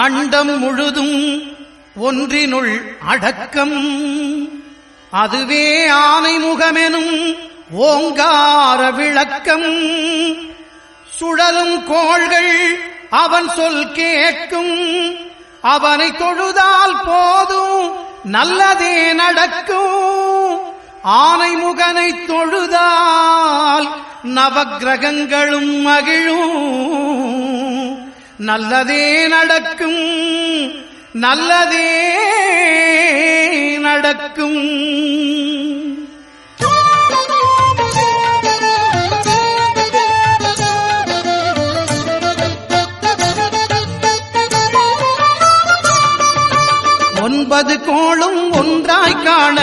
அண்டம் முழுதும் ஒன்றினுள் அடக்கம். அதுவே ஆனைமுகமெனும் ஓங்கார விளக்கம். சுழலும் கோள்கள் அவன் சொல் கேட்கும். அவனை தொழுதால் போதும் நல்லதே நடக்கும். ஆனைமுகனை தொழுதால் நவக்கிரகங்களும் மகிழும். நல்லதே நடக்கும், நல்லதே நடக்கும். ஒன்பது கோளும் ஒன்றாய் காண